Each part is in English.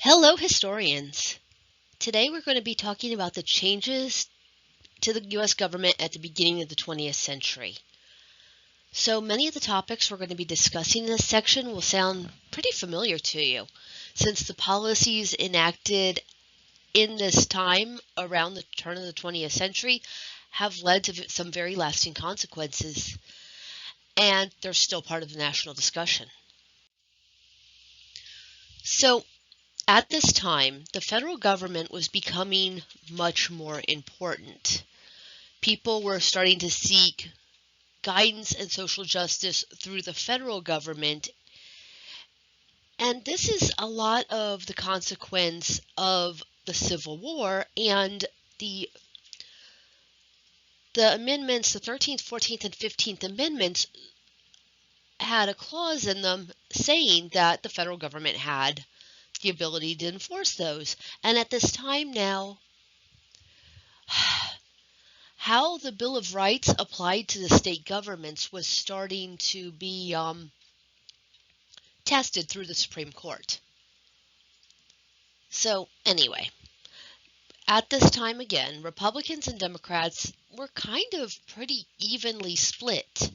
Hello, historians. Today we're going to be talking about the changes to the U.S. government at the beginning of the 20th century. So many of the topics we're going to be discussing in this section will sound pretty familiar to you, since the policies enacted in this time around the turn of the 20th century have led to some very lasting consequences, and they're still part of the national discussion. So at this time, the federal government was becoming much more important. People were starting to seek guidance and social justice through the federal government. And this is a lot of the consequence of the Civil War and the amendments, the 13th, 14th, and 15th Amendments had a clause in them saying that the federal government had the ability to enforce those. And at this time now, how the Bill of Rights applied to the state governments was starting to be tested through the Supreme Court. So anyway, at this time again, Republicans and Democrats were kind of pretty evenly split.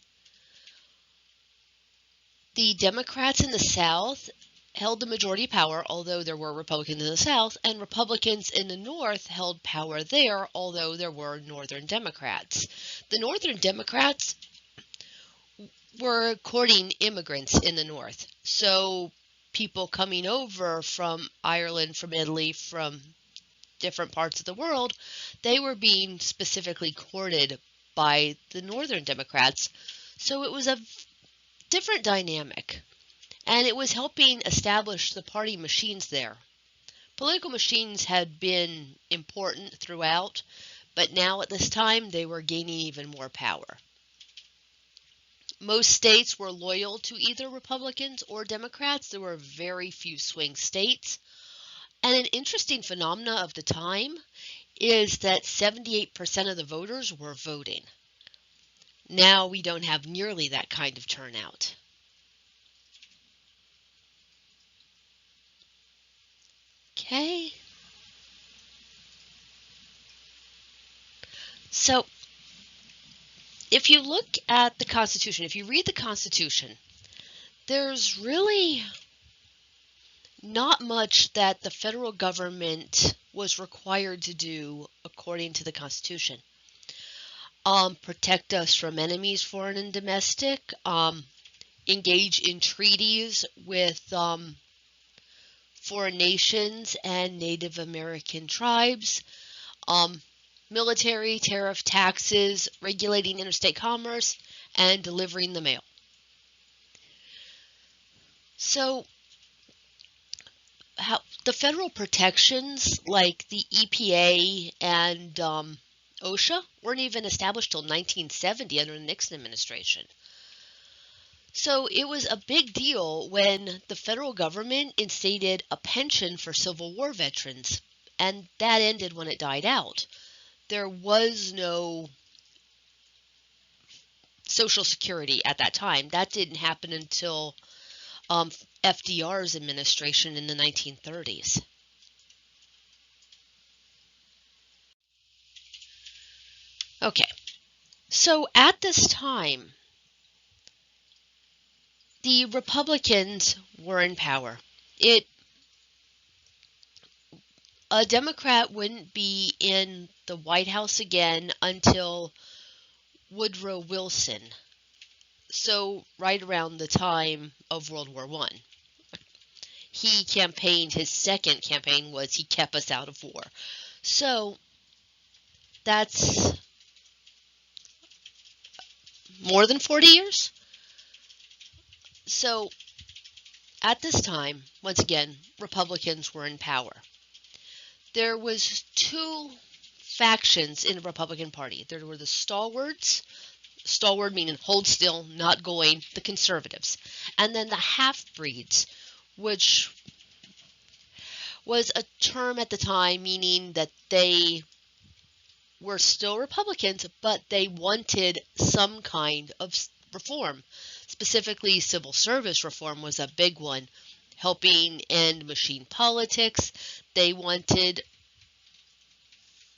The Democrats in the South held the majority power, although there were Republicans in the South, and Republicans in the North held power there, although there were Northern Democrats. The Northern Democrats were courting immigrants in the North, so people coming over from Ireland, from Italy, from different parts of the world, they were being specifically courted by the Northern Democrats, so it was a different dynamic. And it was helping establish the party machines there. Political machines had been important throughout, but now at this time they were gaining even more power. Most states were loyal to either Republicans or Democrats. There were very few swing states. And an interesting phenomena of the time is that 78% of the voters were voting. Now we don't have nearly that kind of turnout. Okay. So, if you look at the Constitution, if you read the Constitution, there's really not much that the federal government was required to do according to the Constitution. Protect us from enemies, foreign and domestic, engage in treaties with foreign nations and Native American tribes, military, tariff, taxes, regulating interstate commerce, and delivering the mail. So, the federal protections like the EPA and OSHA weren't even established till 1970 under the Nixon administration. So it was a big deal when the federal government instated a pension for Civil War veterans, and that ended when it died out. There was no Social Security at that time. That didn't happen until FDR's administration in the 1930s. Okay, so at this time, the Republicans were in power. A Democrat wouldn't be in the White House again until Woodrow Wilson, so right around the time of World War I. His second campaign was he kept us out of war. So that's more than 40 years. So at this time, once again, Republicans were in power. There was two factions in the Republican Party. There were the stalwarts, stalwart meaning hold still, not going, the conservatives, and then the half-breeds, which was a term at the time meaning that they were still Republicans, but they wanted some kind of reform. Specifically, civil service reform was a big one, helping end machine politics. They wanted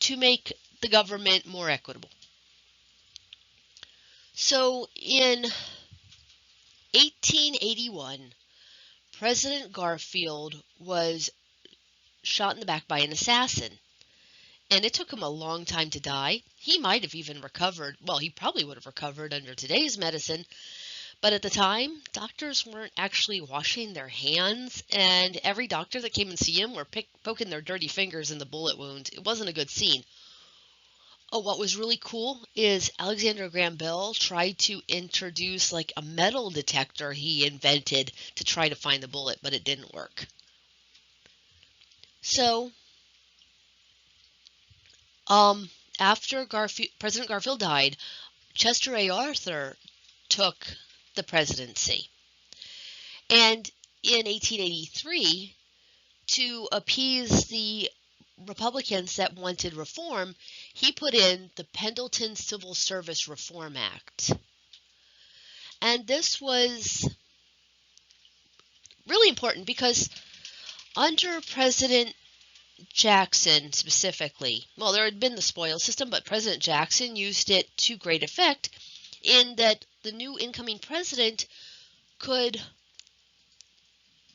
to make the government more equitable. So in 1881, President Garfield was shot in the back by an assassin. And it took him a long time to die. He might have even recovered. Well, he probably would have recovered under today's medicine. But at the time, doctors weren't actually washing their hands. And every doctor that came and see him were poking their dirty fingers in the bullet wound. It wasn't a good scene. Oh, what was really cool is Alexander Graham Bell tried to introduce like a metal detector he invented to try to find the bullet, but it didn't work. So, after President Garfield died, Chester A. Arthur took the presidency. And in 1883, to appease the Republicans that wanted reform, he put in the Pendleton Civil Service Reform Act. And this was really important because under President Jackson specifically, well, there had been the spoils system, but President Jackson used it to great effect in that the new incoming president could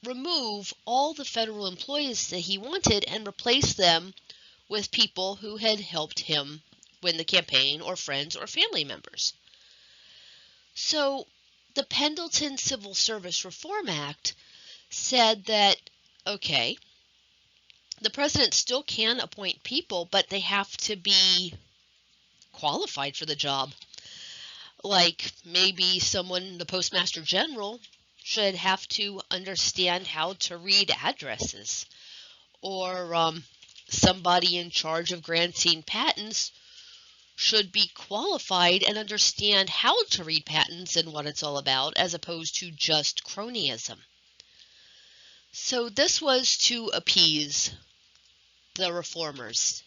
remove all the federal employees that he wanted and replace them with people who had helped him win the campaign or friends or family members. So the Pendleton Civil Service Reform Act said that, okay, the president still can appoint people, but they have to be qualified for the job. Like maybe someone, the Postmaster General, should have to understand how to read addresses. Or somebody in charge of granting patents should be qualified and understand how to read patents and what it's all about, as opposed to just cronyism. So this was to appease the reformers.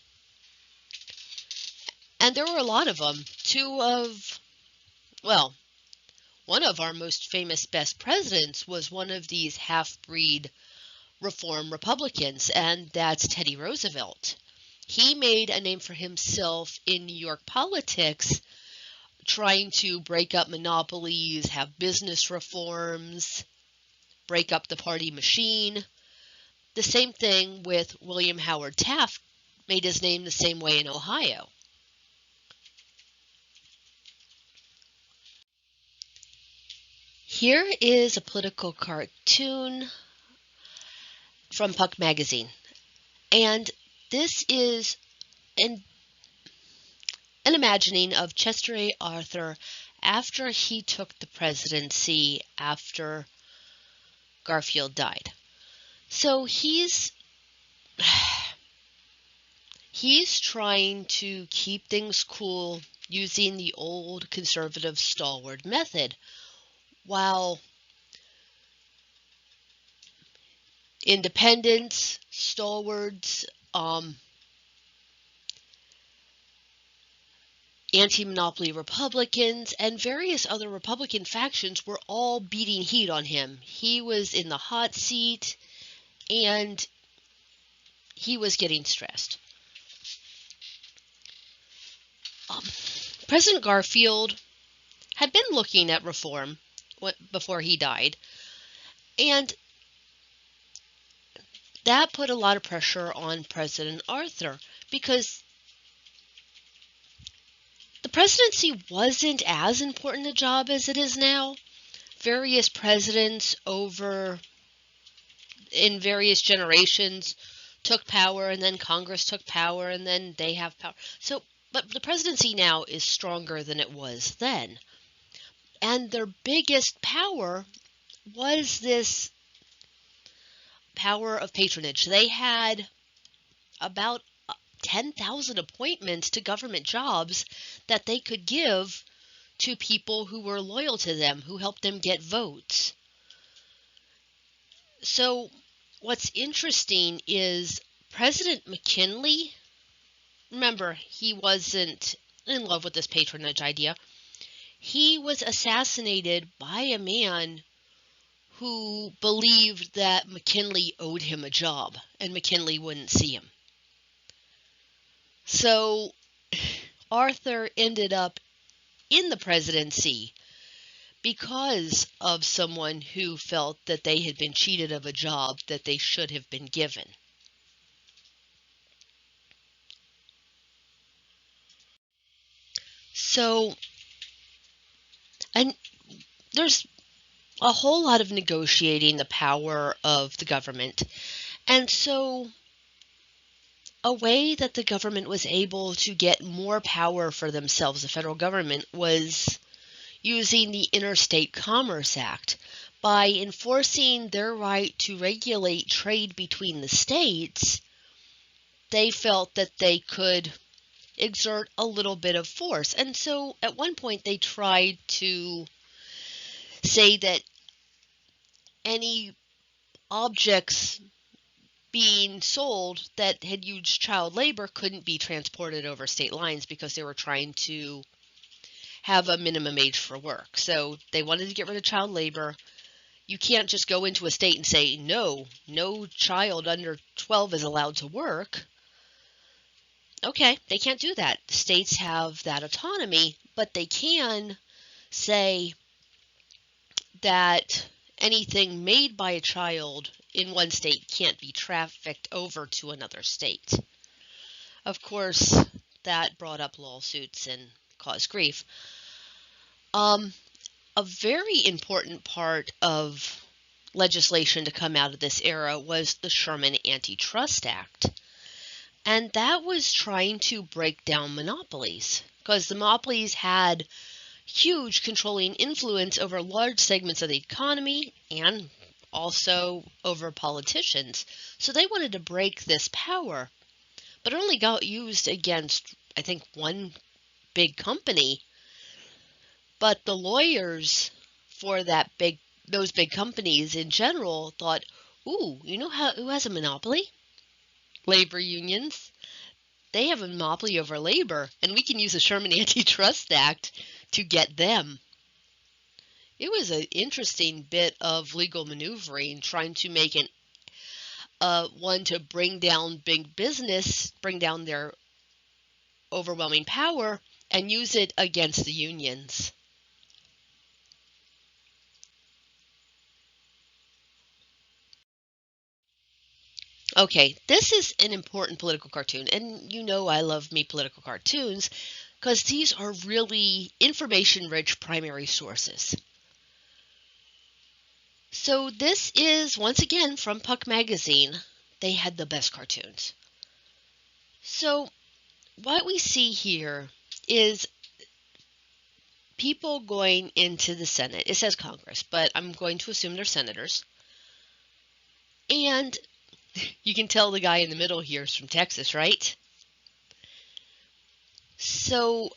And there were a lot of them. One of our most famous best presidents was one of these half-breed reform Republicans, and that's Teddy Roosevelt. He made a name for himself in New York politics, trying to break up monopolies, have business reforms, break up the party machine. The same thing with William Howard Taft, made his name the same way in Ohio. Here is a political cartoon from Puck Magazine. And this is an imagining of Chester A. Arthur after he took the presidency after Garfield died. So he's trying to keep things cool using the old conservative stalwart method, while independents, stalwarts, anti-monopoly Republicans, and various other Republican factions were all beating heat on him. He was in the hot seat, and he was getting stressed. President Garfield had been looking at reform before he died, and that put a lot of pressure on President Arthur, because the presidency wasn't as important a job as it is now. Various presidents in various generations took power, and then Congress took power, and then they have power. But the presidency now is stronger than it was then. And their biggest power was this power of patronage. They had about 10,000 appointments to government jobs that they could give to people who were loyal to them, who helped them get votes. So what's interesting is President McKinley, remember, he wasn't in love with this patronage idea. He was assassinated by a man who believed that McKinley owed him a job and McKinley wouldn't see him. So Arthur ended up in the presidency because of someone who felt that they had been cheated of a job that they should have been given. So, and there's a whole lot of negotiating the power of the government. And so a way that the government was able to get more power for themselves, the federal government, was using the Interstate Commerce Act. By enforcing their right to regulate trade between the states, they felt that they could exert a little bit of force. And so at one point they tried to say that any objects being sold that had used child labor couldn't be transported over state lines because they were trying to have a minimum age for work. So they wanted to get rid of child labor. You can't just go into a state and say, no child under 12 is allowed to work. Okay, they can't do that. States have that autonomy, but they can say that anything made by a child in one state can't be trafficked over to another state. Of course, that brought up lawsuits and caused grief. A very important part of legislation to come out of this era was the Sherman Antitrust Act. And that was trying to break down monopolies, because the monopolies had huge controlling influence over large segments of the economy and also over politicians. So they wanted to break this power, but it only got used against, I think, one big company. But the lawyers for those big companies in general thought, ooh, you know who has a monopoly? Labor unions. They have a monopoly over labor, and we can use the Sherman Antitrust Act to get them. It was an interesting bit of legal maneuvering, trying to make one to bring down big business, bring down their overwhelming power, and use it against the unions. Okay, this is an important political cartoon, and you know I love me political cartoons because these are really information-rich primary sources. So this is, once again, from Puck Magazine. They had the best cartoons. So what we see here is people going into the Senate. It says Congress, but I'm going to assume they're senators. And you can tell the guy in the middle here is from Texas, right? So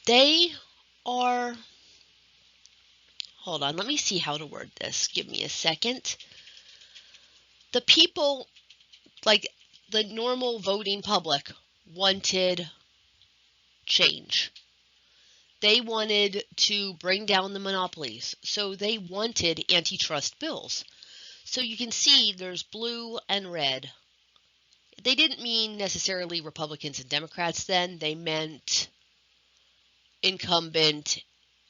they are, hold on, let me see how to word this. Give me a second. The people, like the normal voting public, wanted change. They wanted to bring down the monopolies, so they wanted antitrust bills. So you can see there's blue and red. They didn't mean necessarily Republicans and Democrats then. They meant incumbent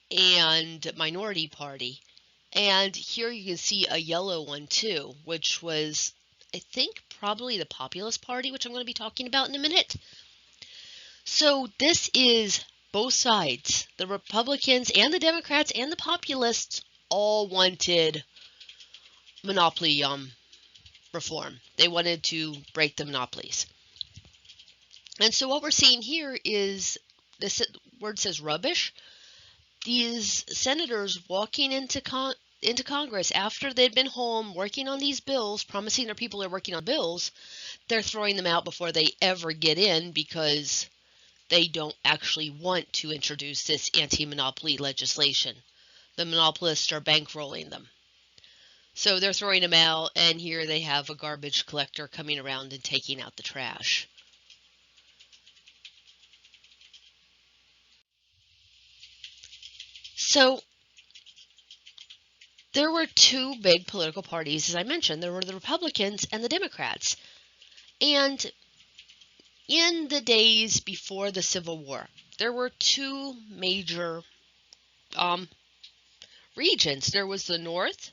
and minority party. And here you can see a yellow one too, which was, I think, probably the Populist Party, which I'm going to be talking about in a minute. So this is both sides. The Republicans and the Democrats and the Populists all wanted monopoly reform. They wanted to break the monopolies. And so what we're seeing here is, this word says rubbish. These senators walking into Congress after they'd been home working on these bills, promising their people they're working on bills, they're throwing them out before they ever get in because they don't actually want to introduce this anti-monopoly legislation. The monopolists are bankrolling them. So they're throwing them out, and here they have a garbage collector coming around and taking out the trash. So There were two big political parties, as I mentioned. There were the Republicans and the Democrats. And in the days before the Civil War, there were two major regions. There was the North,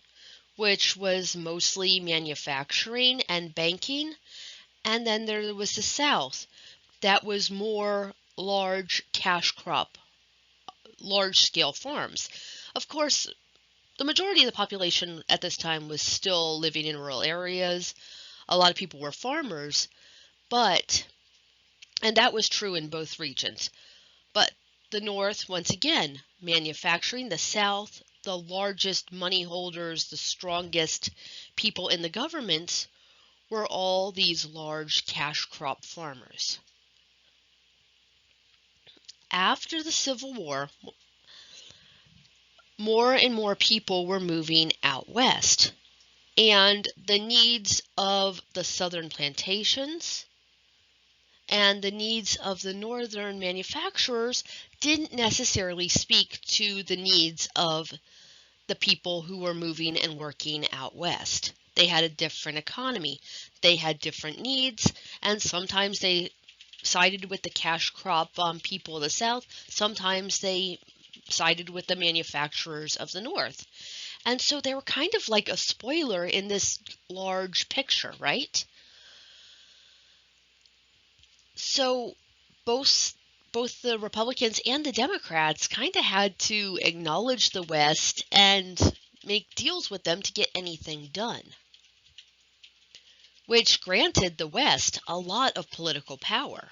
which was mostly manufacturing and banking, and then there was the South, that was more large cash crop, large-scale farms. Of course, the majority of the population at this time was still living in rural areas. A lot of people were farmers, and that was true in both regions. But the North, once again, manufacturing. The South, the largest money holders, the strongest people in the government were all these large cash crop farmers. After the Civil War, more and more people were moving out west, and the needs of the southern plantations and the needs of the northern manufacturers didn't necessarily speak to the needs of the people who were moving and working out west. They had a different economy, they had different needs, and sometimes they sided with the cash crop people of the South, sometimes they sided with the manufacturers of the North. And so they were kind of like a spoiler in this large picture, right? So both the Republicans and the Democrats kind of had to acknowledge the West and make deals with them to get anything done, which granted the West a lot of political power.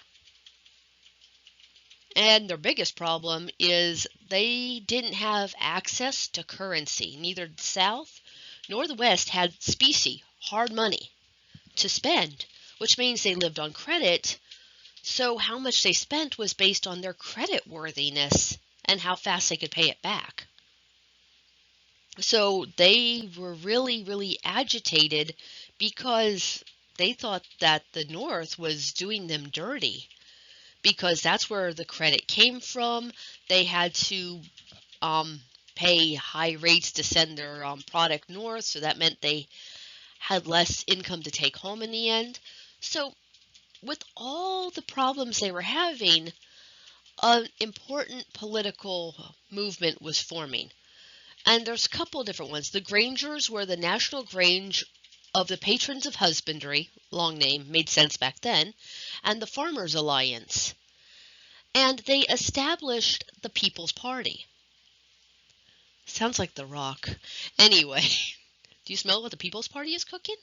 And their biggest problem is they didn't have access to currency. Neither the South nor the West had specie, hard money, to spend, which means they lived on credit. So how much they spent was based on their credit worthiness and how fast they could pay it back. So they were really, really agitated because they thought that the North was doing them dirty, because that's where the credit came from. They had to pay high rates to send their product north, so that meant they had less income to take home in the end. So with all the problems they were having, an important political movement was forming. And there's a couple different ones. The Grangers were the National Grange of the Patrons of Husbandry, long name, made sense back then, and the Farmers Alliance. And they established the People's Party. Sounds like The Rock. Anyway, do you smell what the People's Party is cooking?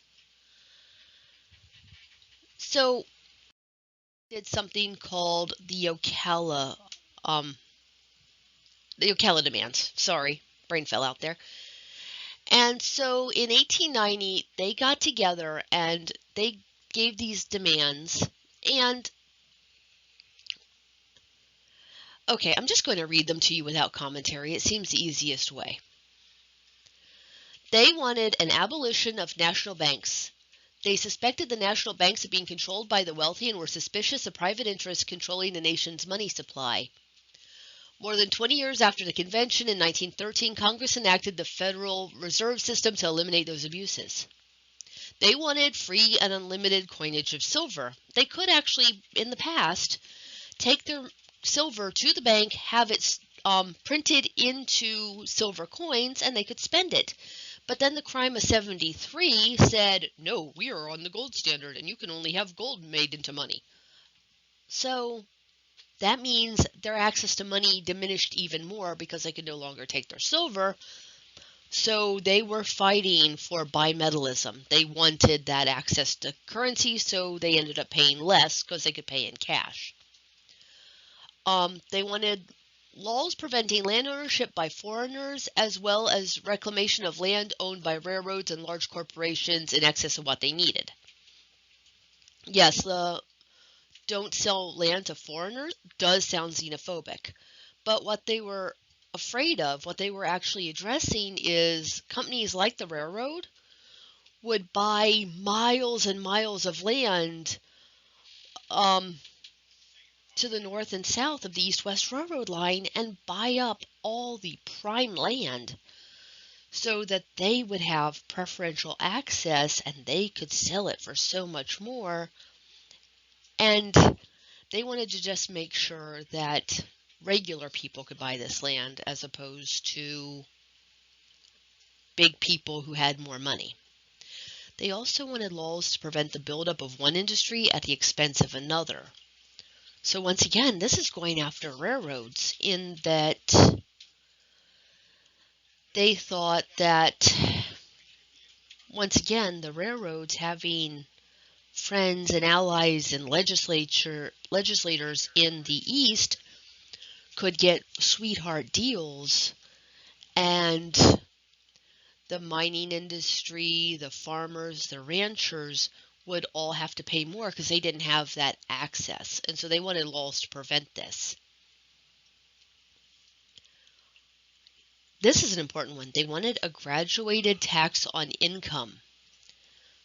So, did something called the Ocala demands. Sorry, brain fell out there. And so in 1890, they got together and they gave these demands. And, okay, I'm just going to read them to you without commentary. It seems the easiest way. They wanted an abolition of national banks. They suspected the national banks of being controlled by the wealthy and were suspicious of private interests controlling the nation's money supply. More than 20 years after the convention in 1913, Congress enacted the Federal Reserve System to eliminate those abuses. They wanted free and unlimited coinage of silver. They could actually, in the past, take their silver to the bank, have it printed into silver coins, and they could spend it. But then the crime of 73 said, no, we are on the gold standard, and you can only have gold made into money. So that means their access to money diminished even more because they could no longer take their silver. So they were fighting for bimetallism. They wanted that access to currency, so they ended up paying less because they could pay in cash. They wanted laws preventing land ownership by foreigners, as well as reclamation of land owned by railroads and large corporations in excess of what they needed. Yes, the don't sell land to foreigners does sound xenophobic, but what they were afraid of, what they were actually addressing, is companies like the railroad would buy miles and miles of land to the north and south of the East-West Railroad line and buy up all the prime land. so that they would have preferential access and they could sell it for so much more. And they wanted to just make sure that regular people could buy this land as opposed to big people who had more money. They also wanted laws to prevent the buildup of one industry at the expense of another. So once again, this is going after railroads in that they thought that, once again, the railroads having friends and allies and legislators in the East could get sweetheart deals, and the mining industry, the farmers, the ranchers would all have to pay more because they didn't have that access. And so they wanted laws to prevent this. This is an important one. They wanted a graduated tax on income.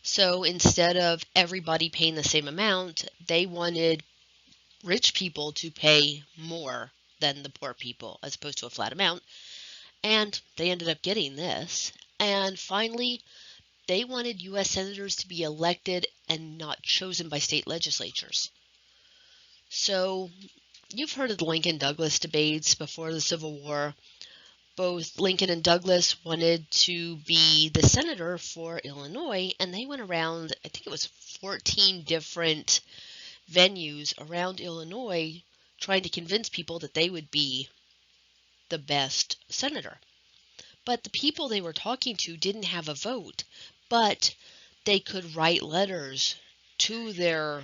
So instead of everybody paying the same amount, they wanted rich people to pay more than the poor people as opposed to a flat amount. And they ended up getting this. And finally, they wanted U.S. senators to be elected and not chosen by state legislatures. So you've heard of the Lincoln-Douglas debates before the Civil War. Both Lincoln and Douglas wanted to be the senator for Illinois, and they went around, I think it was 14 different venues around Illinois trying to convince people that they would be the best senator. But the people they were talking to didn't have a vote, but they could write letters to their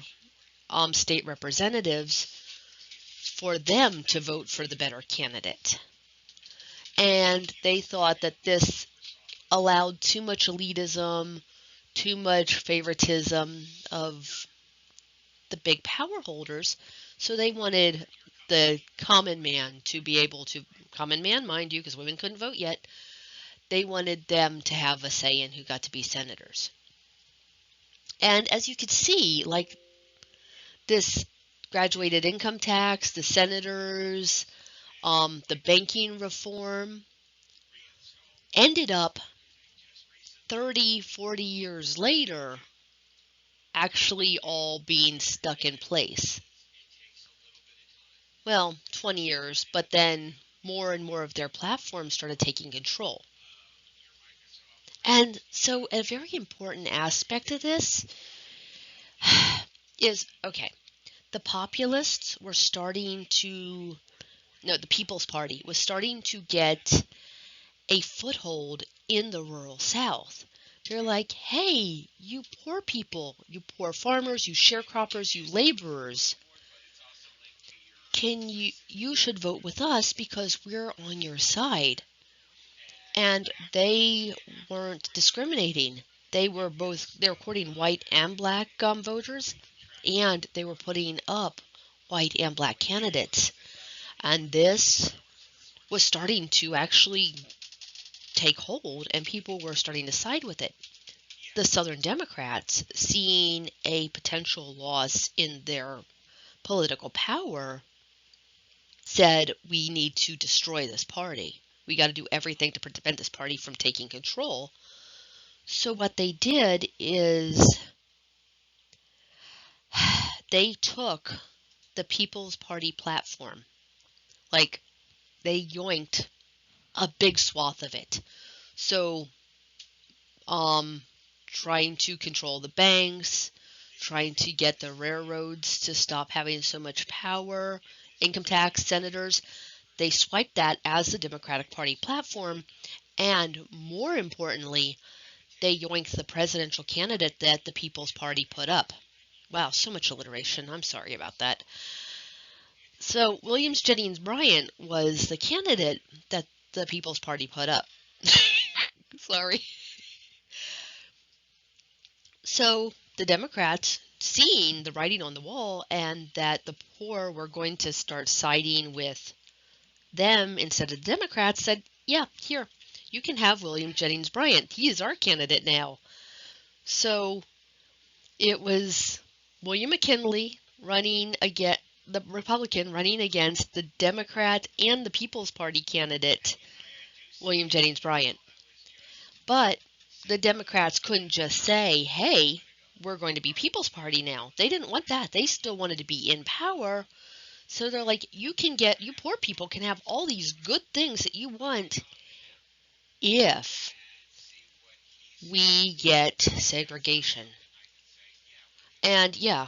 state representatives for them to vote for the better candidate. And they thought that this allowed too much elitism, too much favoritism of the big power holders, so they wanted the common man to be able to, common man, mind you, because women couldn't vote yet, they wanted them to have a say in who got to be senators. And as you could see, like this graduated income tax, the senators, the banking reform, ended up 30, 40 years later actually all being stuck in place. Well, 20 years, but then more and more of their platforms started taking control. And so a very important aspect of this is, okay, the populists were starting to, no, the People's Party was starting to get a foothold in the rural South. They're like, hey, you poor people, you poor farmers, you sharecroppers, you laborers, you should vote with us because we're on your side. And they weren't discriminating. They were courting white and black voters, and they were putting up white and black candidates. And this was starting to actually take hold, and people were starting to side with it. The Southern Democrats, seeing a potential loss in their political power, said, we need to destroy this party. We got to do everything to prevent this party from taking control. So what they did is they took the People's Party platform, like they yoinked a big swath of it. So trying to control the banks, trying to get the railroads to stop having so much power, income tax, senators, they swiped that as the Democratic Party platform, and more importantly, they yoinked the presidential candidate that the People's Party put up. Wow, so much alliteration. I'm sorry about that. So William Jennings Bryan was the candidate that the People's Party put up. Sorry. So the Democrats, seeing the writing on the wall and that the poor were going to start siding with them instead of the Democrats, said, yeah, here, you can have William Jennings Bryan. He is our candidate now. So it was William McKinley running against the Republican running against the Democrat and the People's Party candidate, William Jennings Bryan. But the Democrats couldn't just say, hey, we're going to be People's Party now. They didn't want that. They still wanted to be in power. So they're like, you poor people can have all these good things that you want if we get segregation. And yeah,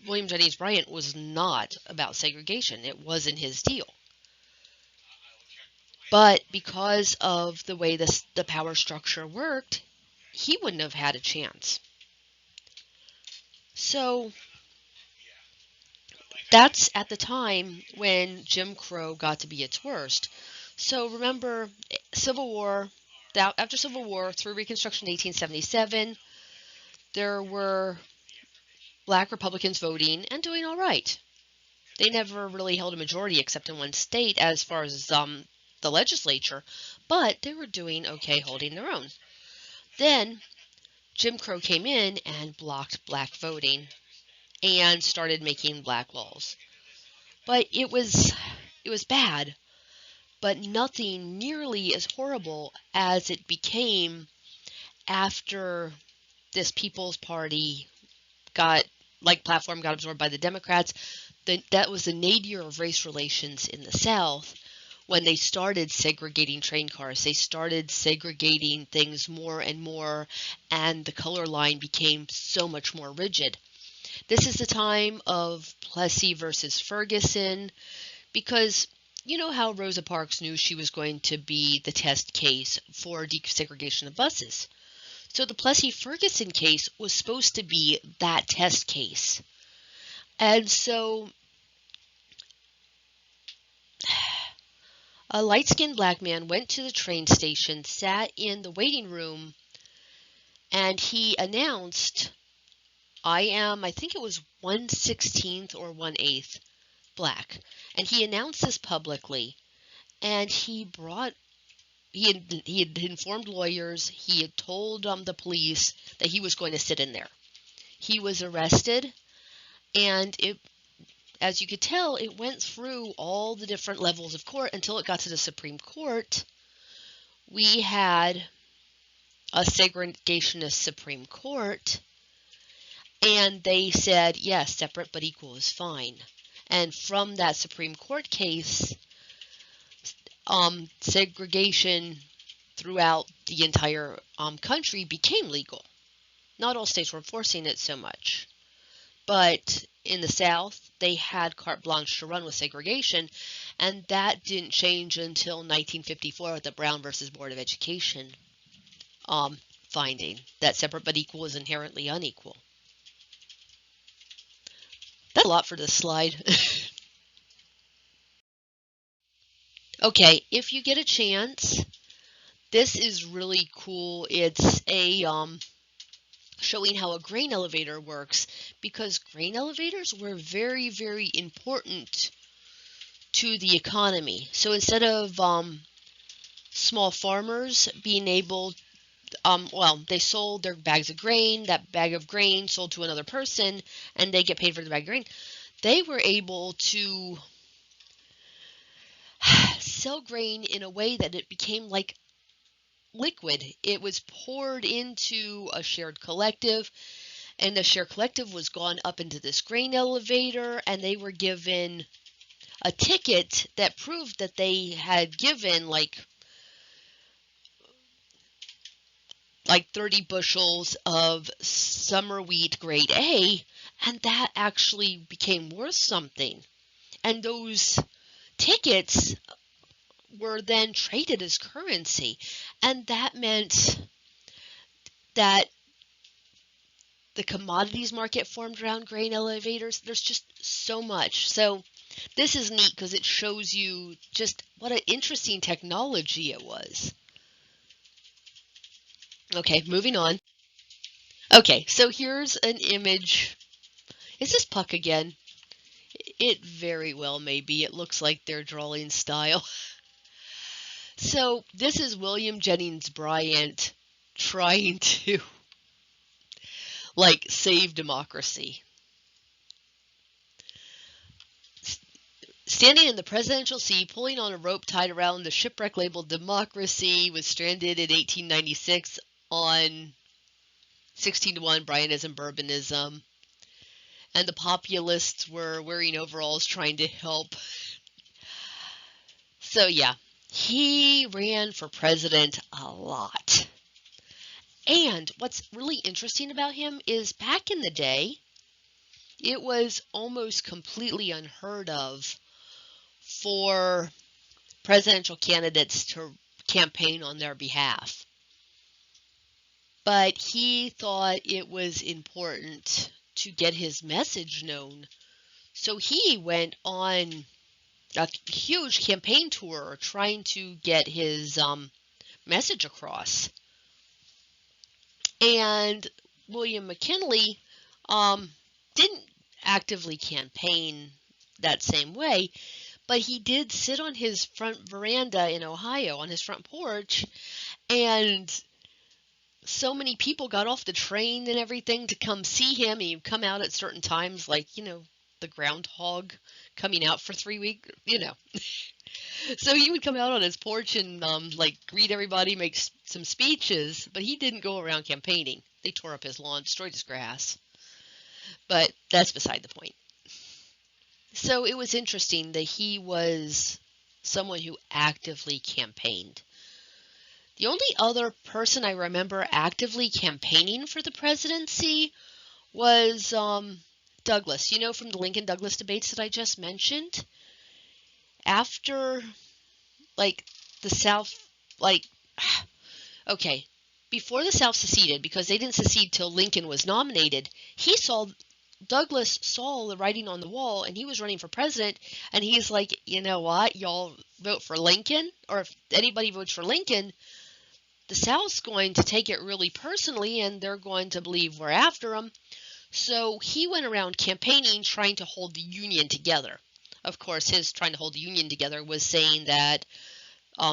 William Jennings Bryan was not about segregation. It wasn't his deal. But because of the way the power structure worked, he wouldn't have had a chance. So that's at the time when Jim Crow got to be its worst. So remember, Civil War, after Civil War, through Reconstruction in 1877, there were black Republicans voting and doing all right. They never really held a majority except in one state as far as the legislature, but they were doing okay holding their own. Then Jim Crow came in and blocked black voting and started making black laws. But it was bad, but nothing nearly as horrible as it became after this People's Party platform got absorbed by the Democrats. That was the nadir of race relations in the South when they started segregating train cars. They started segregating things more and more, and the color line became so much more rigid. This is the time of Plessy versus Ferguson, because you know how Rosa Parks knew she was going to be the test case for desegregation of buses. So the Plessy-Ferguson case was supposed to be that test case. And so a light-skinned black man went to the train station, sat in the waiting room, and he announced, I think it was 1/16 or 1/8 black. And he announced this publicly, and he had informed lawyers, he had told the police that he was going to sit in there. He was arrested, and as you could tell, it went through all the different levels of court until it got to the Supreme Court. We had a segregationist Supreme Court, and they said, yes, separate but equal is fine. And from that Supreme Court case, segregation throughout the entire country became legal. Not all states were enforcing it so much. But in the South, they had carte blanche to run with segregation, and that didn't change until 1954 with the Brown versus Board of Education finding that separate but equal is inherently unequal. That's a lot for this slide. Okay, if you get a chance, this is really cool. It's a showing how a grain elevator works, because grain elevators were very, very important to the economy. So instead of small farmers being able, they sold their bags of grain, that bag of grain sold to another person, and they get paid for the bag of grain. They were able to sell grain in a way that it became like liquid. It was poured into a shared collective, and the shared collective was gone up into this grain elevator, and they were given a ticket that proved that they had given like 30 bushels of summer wheat grade A, and that actually became worth something. And those tickets were then traded as currency, and that meant that the commodities market formed around grain elevators. There's just so much. So this is neat because it shows you just what an interesting technology it was. Okay, moving on. Okay, so here's an image. Is this Puck again? It very well may be. It looks like their drawing style. So this is William Jennings Bryan trying to save democracy. Standing in the presidential seat, pulling on a rope tied around the shipwreck labeled Democracy, was stranded in 1896 on 16-1 Bryanism, Bourbonism. And the populists were wearing overalls trying to help. So yeah, he ran for president a lot. And what's really interesting about him is back in the day, it was almost completely unheard of for presidential candidates to campaign on their behalf. But he thought it was important to get his message known. So he went on a huge campaign tour trying to get his message across. And William McKinley didn't actively campaign that same way, but he did sit on his front veranda in Ohio, on his front porch, and so many people got off the train and everything to come see him. He'd come out at certain times, like, the groundhog coming out for 3 weeks, So he would come out on his porch and, greet everybody, make some speeches, but he didn't go around campaigning. They tore up his lawn, destroyed his grass. But that's beside the point. So it was interesting that he was someone who actively campaigned. The only other person I remember actively campaigning for the presidency was Douglas, from the Lincoln-Douglas debates that I just mentioned. After, the South, okay, before the South seceded, because they didn't secede till Lincoln was nominated, Douglas saw the writing on the wall, and he was running for president, and he's like, you know what, y'all vote for Lincoln, or if anybody votes for Lincoln, the South's going to take it really personally, and they're going to believe we're after them. So he went around campaigning, trying to hold the Union together. Of course, his trying to hold the Union together was saying that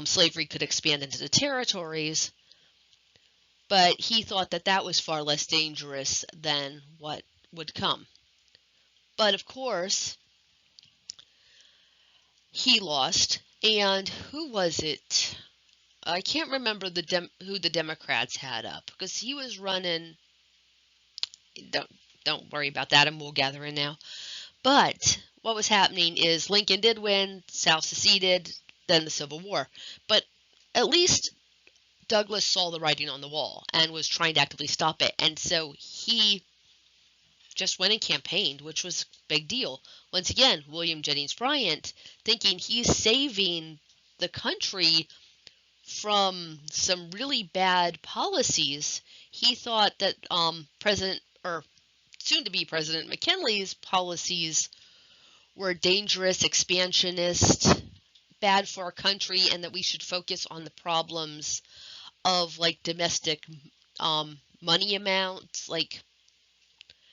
slavery could expand into the territories, but he thought that that was far less dangerous than what would come. But of course, he lost, and who was it? I can't remember who the Democrats had up, because he was running. Don't worry about that, and we'll gather in now. But what was happening is Lincoln did win, South seceded, then the Civil War. But at least Douglas saw the writing on the wall and was trying to actively stop it. And so he just went and campaigned, which was a big deal. Once again, William Jennings Bryan, thinking he's saving the country from some really bad policies. He thought that soon-to-be President McKinley's policies were dangerous, expansionist, bad for our country, and that we should focus on the problems of domestic money amounts,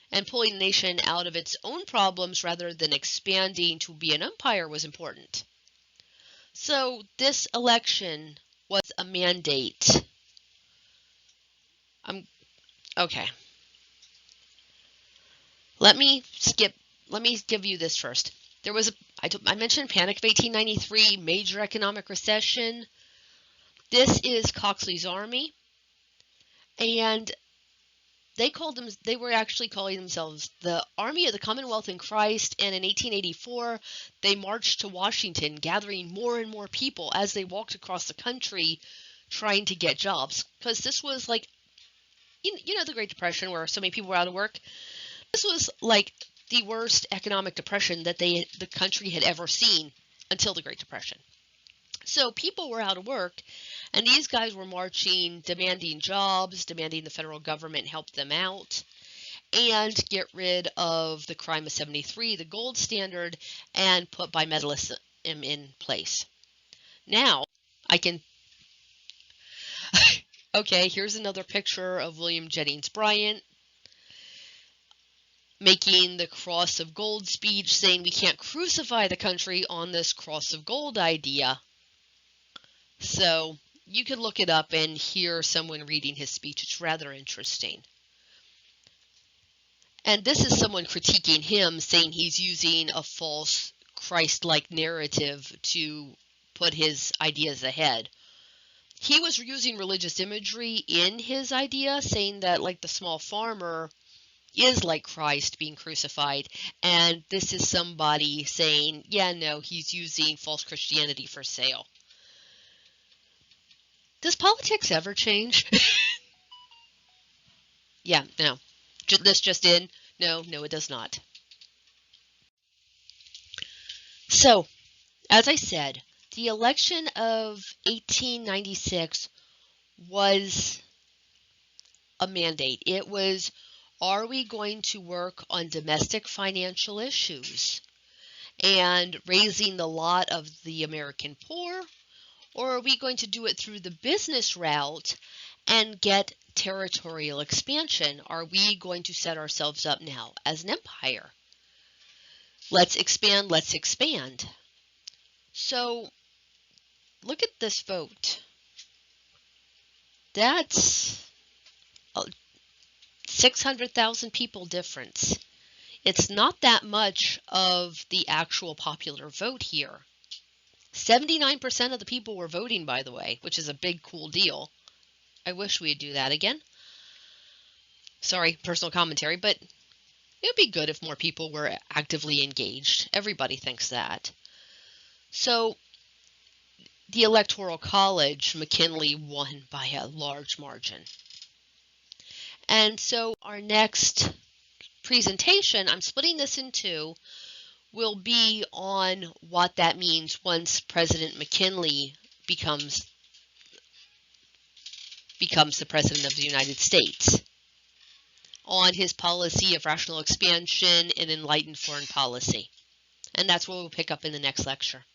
and pulling the nation out of its own problems rather than expanding to be an empire was important. So this election was a mandate. Okay. Let me give you this first. There was I mentioned Panic of 1893, major economic recession. This is Coxley's army, and they were actually calling themselves the Army of the Commonwealth in Christ, and in 1884, they marched to Washington, gathering more and more people as they walked across the country trying to get jobs, because this was the Great Depression, where so many people were out of work. This was the worst economic depression that the country had ever seen until the Great Depression. So people were out of work, and these guys were marching, demanding jobs, demanding the federal government help them out, and get rid of the crime of 73, the gold standard, and put bimetallism in place. Now, okay, here's another picture of William Jennings Bryan making the cross of gold speech, saying we can't crucify the country on this cross of gold idea. So you could look it up and hear someone reading his speech. It's rather interesting. And this is someone critiquing him, saying he's using a false Christ-like narrative to put his ideas ahead. He was using religious imagery in his idea, saying that like the small farmer is like Christ being crucified, and this is somebody saying, yeah, no, he's using false Christianity for sale. Does politics ever change? Yeah, no. This just in. No, it does not. So, as I said, the election of 1896 was a mandate. It was, are we going to work on domestic financial issues and raising the lot of the American poor, or are we going to do it through the business route and get territorial expansion? Are we going to set ourselves up now as an empire? Let's expand, let's expand. So look at this vote. That's a 600,000 people difference. It's not that much of the actual popular vote here. 79% of the people were voting, by the way, which is a big, cool deal. I wish we'd do that again. Sorry, personal commentary, but it would be good if more people were actively engaged. Everybody thinks that. So the Electoral College, McKinley won by a large margin. And so our next presentation, I'm splitting this in two, will be on what that means once President McKinley becomes the President of the United States, on his policy of rational expansion and enlightened foreign policy. And that's what we'll pick up in the next lecture.